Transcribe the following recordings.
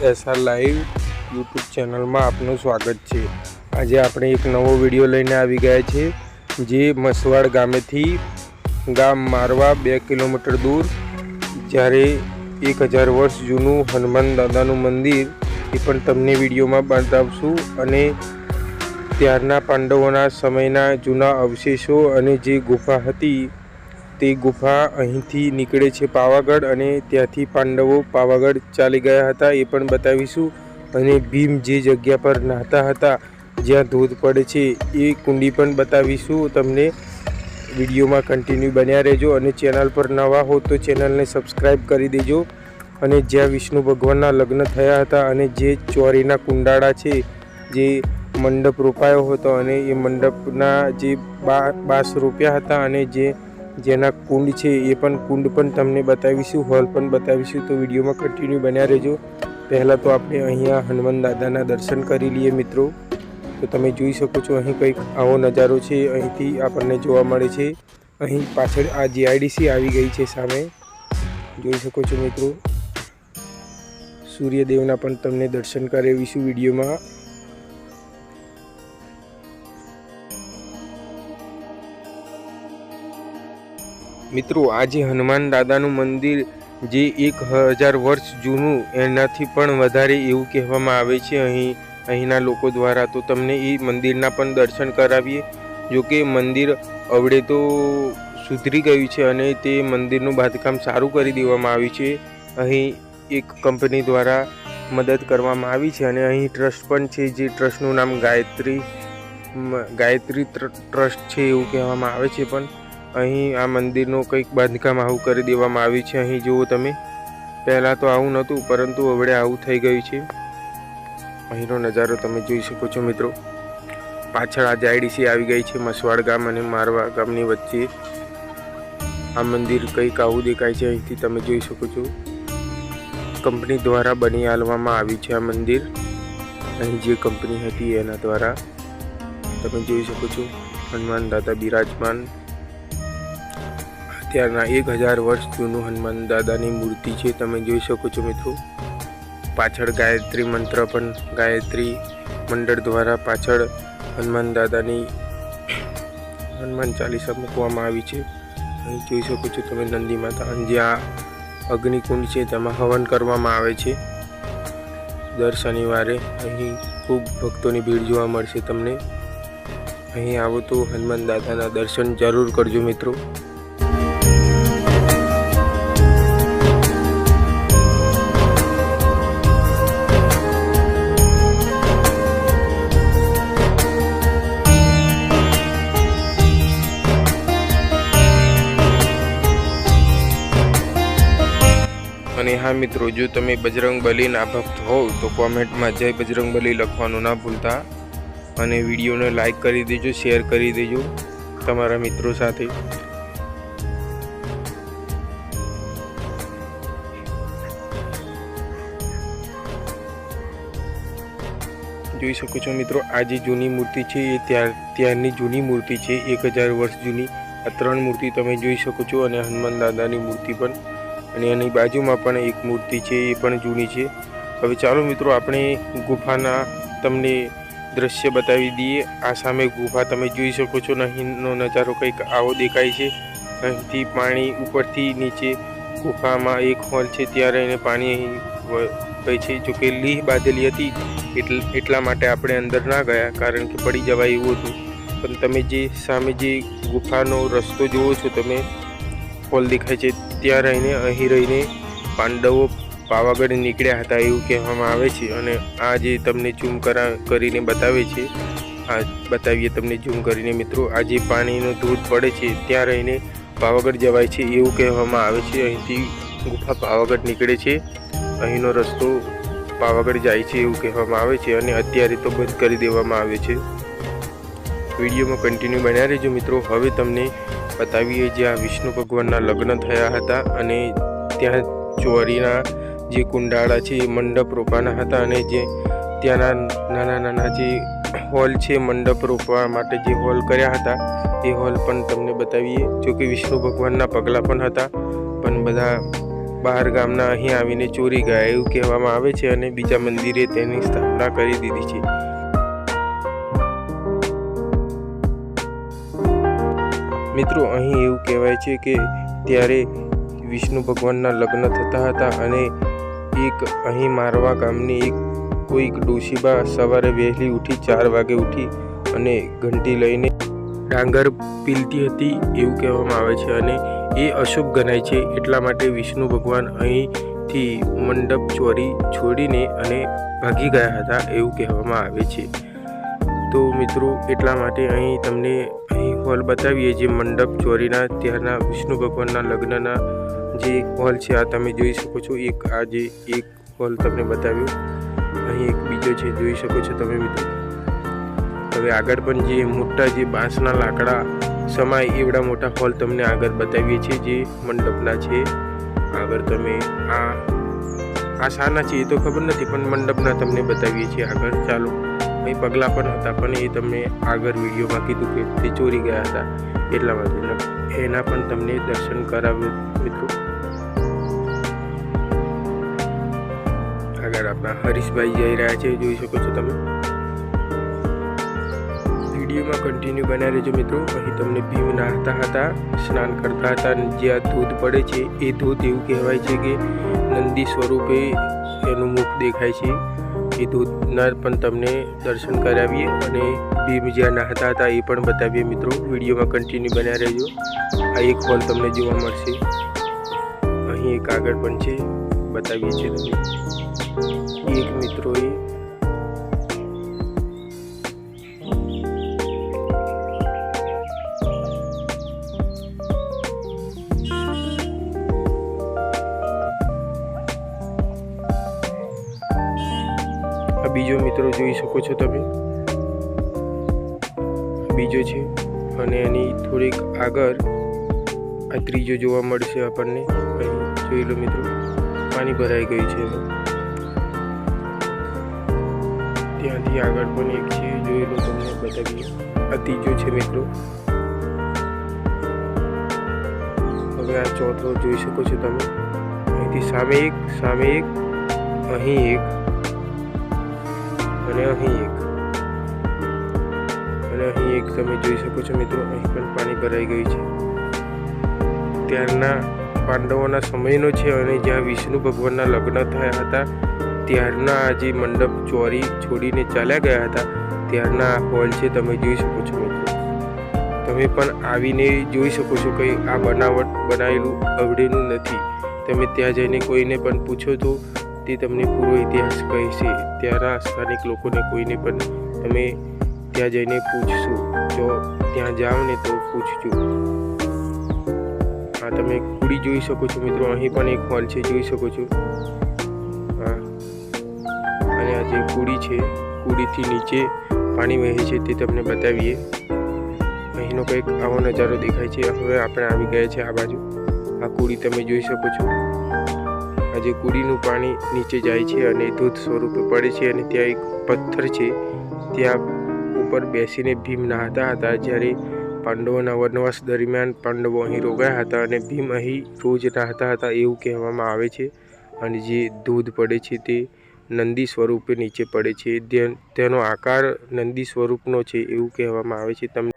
SR live YouTube ચેનલમાં આપનું સ્વાગત છે। આજે આપણે એક નવો વિડીયો લઈને આવી ગયા છે, જે મસવાડ ગામેથી ગામ મારવા 2 કિલોમીટર દૂર જ્યારે 1000 વર્ષ જૂનું હનુમાન દાદાનું મંદિર એ પણ તમને વિડીયોમાં બતાવશું અને ત્યારના પાંડવોના સમયના જૂના અવશેષો અને જે ગુફા હતી તે ગુફા અહીંથી નીકળે છે પાવાગઢ અને ત્યાંથી પાંડવો પાવાગઢ ચાલી ગયા હતા એ પણ બતાવીશું। અને ભીમ જે જગ્યા પર નહાતા હતા જ્યાં ધોધ પડે છે એ કુંડી પણ બતાવીશું તમને। વિડીયોમાં કન્ટિન્યુ બન્યા રહેજો અને ચેનલ પર નવા હો તો ચેનલને સબસ્ક્રાઈબ કરી દેજો। અને જ્યાં વિષ્ણુ ભગવાનના લગ્ન થયા હતા અને જે ચોરીના કુંડાળા છે, જે મંડપ રોપાયો હતો અને એ મંડપના જે બાંસ રોપ્યા હતા અને જેના કુંડ છે એ પણ કુંડ પણ તમને બતાવીશું, હોલ પણ બતાવીશું। તો વિડીયોમાં કન્ટિન્યુ બન્યા રહેજો। પહેલાં તો આપણે અહીંયા હનુમાન દાદાના દર્શન કરી લઈએ મિત્રો। તો તમે જોઈ શકો છો અહીં કંઈક આવો નજારો છે અહીંથી આપણને જોવા મળે છે। અહીં પાછળ આ GIDC આવી ગઈ છે સામે, જોઈ શકો છો મિત્રો। સૂર્યદેવના પણ તમને દર્શન કરાવીશું વિડીયોમાં। મિત્રો આ જે હનુમાન દાદાનું મંદિર જે 1000 વર્ષ જૂનું એનાથી પણ વધારે એવું કહેવામાં આવે છે અહીંના લોકો દ્વારા। તો તમને એ મંદિરના પણ દર્શન કરાવીએ। જોકે મંદિર અવડે તો સુધરી ગયું છે અને તે મંદિરનું બાંધકામ સારું કરી દેવામાં આવ્યું છે। અહીં એક કંપની દ્વારા મદદ કરવામાં આવી છે અને અહીં ટ્રસ્ટ પણ છે, જે ટ્રસ્ટનું નામ ગાયત્રી ટ્રસ્ટ છે એવું કહેવામાં આવે છે। પણ અહીં આ મંદિરનું કંઈક બાંધકામ આવું કરી દેવામાં આવ્યું છે। અહીં જુઓ તમે, પહેલાં તો આવું નહોતું પરંતુ હવે આવું થઈ ગયું છે। અહીંનો નજારો તમે જોઈ શકો છો મિત્રો। પાછળ આ GIDC આવી ગઈ છે મસવાડ ગામ અને મારવા ગામની વચ્ચે આ મંદિર કંઈક આવું દેખાય છે। અહીંથી તમે જોઈ શકો છો, કંપની દ્વારા બની આલવામાં આવ્યું છે આ મંદિર। અહીં જે કંપની હતી એના દ્વારા તમે જોઈ શકો છો હનુમાન દાદા બિરાજમાન। ત્યારના 1000 વર્ષ જૂનું હનુમાન દાદાની મૂર્તિ છે, તમે જોઈ શકો છો મિત્રો। પાછળ ગાયત્રી મંત્ર પણ ગાયત્રી મંડળ દ્વારા પાછળ હનુમાન દાદાની હનુમાન ચાલીસા મૂકવામાં આવી છે। અહીં જોઈ શકો છો તમે નંદી માતા, જ્યાં અગ્નિકુંડ છે તેમાં હવન કરવામાં આવે છે દર શનિવારે। અહીં ખૂબ ભક્તોની ભીડ જોવા મળશે તમને। અહીં આવો તો હનુમાન દાદાના દર્શન જરૂર કરજો મિત્રો। અને હા મિત્રો, જો તમે બજરંગબલીના ભક્ત હોવ તો કોમેન્ટમાં જય બજરંગબલી લખવાનું ના ભૂલતા। અને વિડીયોને લાઈક કરી દેજો, શેર કરી દેજો તમારા મિત્રો સાથે। જોઈ શકો છો મિત્રો, આ જે જૂની મૂર્તિ છે એ ત્યારની જૂની મૂર્તિ છે, 1000 વર્ષ જૂની। આ 3 મૂર્તિ તમે જોઈ શકો છો અને હનુમાન દાદાની મૂર્તિ પણ, અને એની બાજુમાં પણ એક મૂર્તિ છે એ પણ જૂની છે। હવે ચાલો મિત્રો આપણે ગુફાના તમને દ્રશ્ય બતાવી દઈએ। આ સામે ગુફા તમે જોઈ શકો છો, અહીંનો નજારો કંઈક આવો દેખાય છે। અહીંથી પાણી ઉપરથી નીચે ગુફામાં એક હોલ છે, ત્યાં રહીને પાણી અહીં વહે છે। જોકે લીહ બાંધેલી હતી એટલા માટે આપણે અંદર ના ગયા, કારણ કે પડી જવાય એવું હતું। પણ તમે જે સામે જે ગુફાનો રસ્તો જુઓ છો તમે, હોલ દેખાય છે, ત્યાં રહીને અહીં રહીને પાંડવો પાવાગઢ નીકળ્યા હતા એવું કહેવામાં આવે છે। અને આ જે તમને ઝૂમ કરીને બતાવે છે, આ બતાવીએ તમને ઝૂમ કરીને મિત્રો। આ જે પાણીનો ધોધ પડે છે ત્યાં રહીને પાવાગઢ જવાય છે એવું કહેવામાં આવે છે। અહીંથી ગુફા પાવાગઢ નીકળે છે, અહીંનો રસ્તો પાવાગઢ જાય છે એવું કહેવામાં આવે છે। અને અત્યારે તો બંધ કરી દેવામાં આવે છે। વિડીયોમાં કન્ટિન્યુ બન્યા રહેજો મિત્રો। હવે તમને બતાવીએ જ્યાં વિષ્ણુ ભગવાનના લગ્ન થયા હતા અને ત્યાં ચોરીના જે કુંડાળા છે એ મંડપ રોપાના હતા, અને જે ત્યાંના નાના જે હોલ છે મંડપ રોપવા માટે જે હોલ કર્યા હતા એ હોલ પણ તમને બતાવીએ। જોકે વિષ્ણુ ભગવાનના પગલાં પણ હતા, પણ બધા બહાર ગામના અહીં આવીને ચોરી ગયા એવું કહેવામાં આવે છે અને બીજા મંદિરે તેની સ્થાપના કરી દીધી છે. મિત્રો અહીં એવું કહેવાય છે કે ત્યારે વિષ્ણુ ભગવાનના લગ્ન થતા હતા અને એક અહીં મારવા ગામની કોઈક ડોશીબા સવારે વહેલી ઉઠી 4 વાગે ઉઠી અને ઘંટી લઈને ડાંગર પીલતી હતી એવું કહેવામાં આવે છે અને એ અશુભ ગણાય છે. એટલા માટે વિષ્ણુ ભગવાન અહીંથી મંડપ ચોરી છોડીને અને ભાગી ગયા હતા એવું કહેવામાં આવે છે. તો મિત્રો એટલા માટે અહીં તમને હોલ બતાવીએ જે મંડપ ચોરીના ત્યારના વિષ્ણુ ભગવાનના લગ્નના જે હોલ છે આ તમે જોઈ શકો છો. એક હોલ તમને બતાવ્યો, અહીં એક બીજો છે જોઈ શકો છો તમે મિત્રો. હવે આગળ પણ જે મોટા જે બાંસના લાકડા સમાય એવડા મોટા હોલ તમને આગળ બતાવીએ છીએ જે મંડપના છે. આગળ તમે આ શાના છે એ તો ખબર નથી પણ મંડપના તમને બતાવીએ છીએ આગળ. ચાલો, અહીં પગલાં પણ હતા પણ એ તમને આગળ વિડીયોમાં કીધું કે તે ચોરી ગયા હતા એટલા માટે એના પણ તમને દર્શન કરાવ્યું મિત્રો. આગળ આપણા હરીશભાઈ જઈ રહ્યા છે જોઈ શકો છો તમે. વિડીયોમાં કન્ટિન્યુ બનાવી રહેજો મિત્રો. અહીં તમને ભીમ નાહતા હતા, સ્નાન કરતા હતા. જે આ ધોધ પડે છે એ ધોધ એવું કહેવાય છે કે નંદી સ્વરૂપે એનું મુખ દેખાય છે. એ ધોધના પણ તમને દર્શન કરાવીએ અને ભીમ જ્યાં નાહતા હતા એ પણ બતાવીએ મિત્રો. વિડીયોમાં કન્ટિન્યુ બનાવી રહેજો. આ એક હોલ તમને જોવા મળશે. અહીં એક આગળ પણ છે બતાવીએ છીએ તમને. એક મિત્રોએ બીજો મિત્રો જોઈ શકો છો તમે, બીજો છે અને એની થોડીક આગળ આ ત્રીજો જોવા મળશે આપણને. અહીં જોઈ લો મિત્રો, પાણી ભરાઈ ગયું છે એમાં. ત્યાંથી આગળ પણ એક છે જોઈ લો, તમને બતાવીએ. આ ત્રીજો છે મિત્રો. હવે આ ચોથો જોઈ શકો છો તમે. અહીંથી સામે એક, અહીં એક અને અહીં એક તમે જોઈ શકો છો મિત્રો. અહીં પણ પાણી ભરાઈ ગયું છે. ત્યારના પાંડવોના સમયનો છે અને જ્યાં વિષ્ણુ ભગવાનના લગ્ન થયા હતા ત્યારના આ જે મંડપ ચોરી છોડીને ચાલ્યા ગયા હતા ત્યારના હોલ છે તમે જોઈ શકો છો મિત્રો. તમે પણ આવીને જોઈ શકો છો કે આ બનાવેલું અવડેનું નથી. તમે ત્યાં જઈને કોઈને પણ પૂછો તો તે તમને પૂરો ઇતિહાસ કહેશે. ત્યાંના સ્થાનિક લોકોને કોઈને પણ તમે ત્યાં જઈને પૂછશો, જો ત્યાં જાઓ ને તો પૂછજો. હા, તમે કુડી જોઈ શકો છો મિત્રો. અહીં પણ એક હોલ છે જોઈ શકો છો. હા, અને આ જે કુડી છે, કુડીથી નીચે પાણી વહે છે તે તમને બતાવીએ. અહીંનો કંઈક આવો નજારો દેખાય છે. હવે આપણે આવી ગયા છે આ બાજુ. આ કુડી તમે જોઈ શકો છો. આજે કુડીનું પાણી નીચે જાય છે અને ધોધ સ્વરૂપે પડે છે અને ત્યાં એક પથ્થર છે. ત્યાં ઉપર બેસીને ભીમ નાહતા હતા. જ્યારે પાંડવોના વનવાસ દરમિયાન પાંડવો અહીં રોકાયા હતા અને ભીમ અહીં રોજ નાહતા હતા એવું કહેવામાં આવે છે. અને જે ધોધ પડે છે તે નંદી સ્વરૂપે નીચે પડે છે. તેનો આકાર નંદી સ્વરૂપનો છે એવું કહેવામાં આવે છે. તમને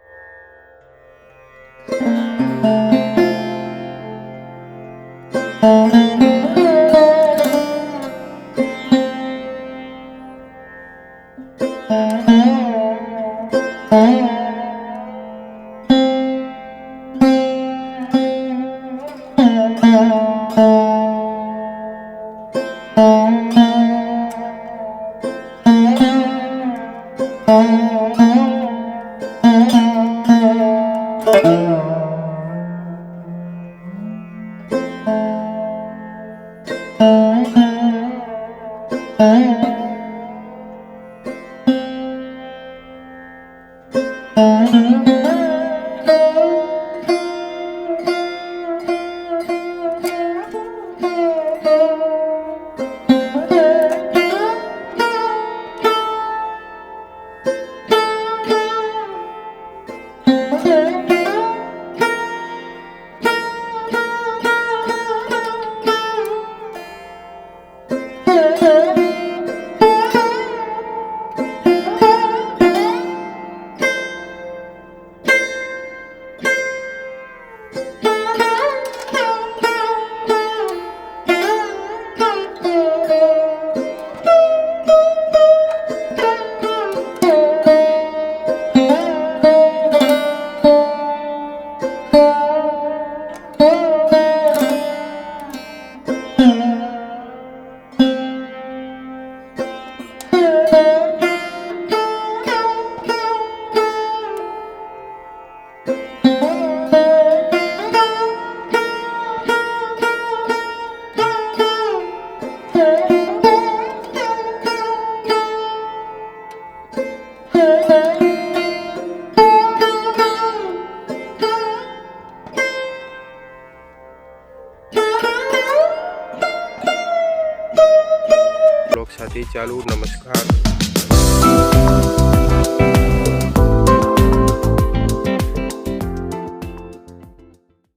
ચાલુ. નમસ્કાર.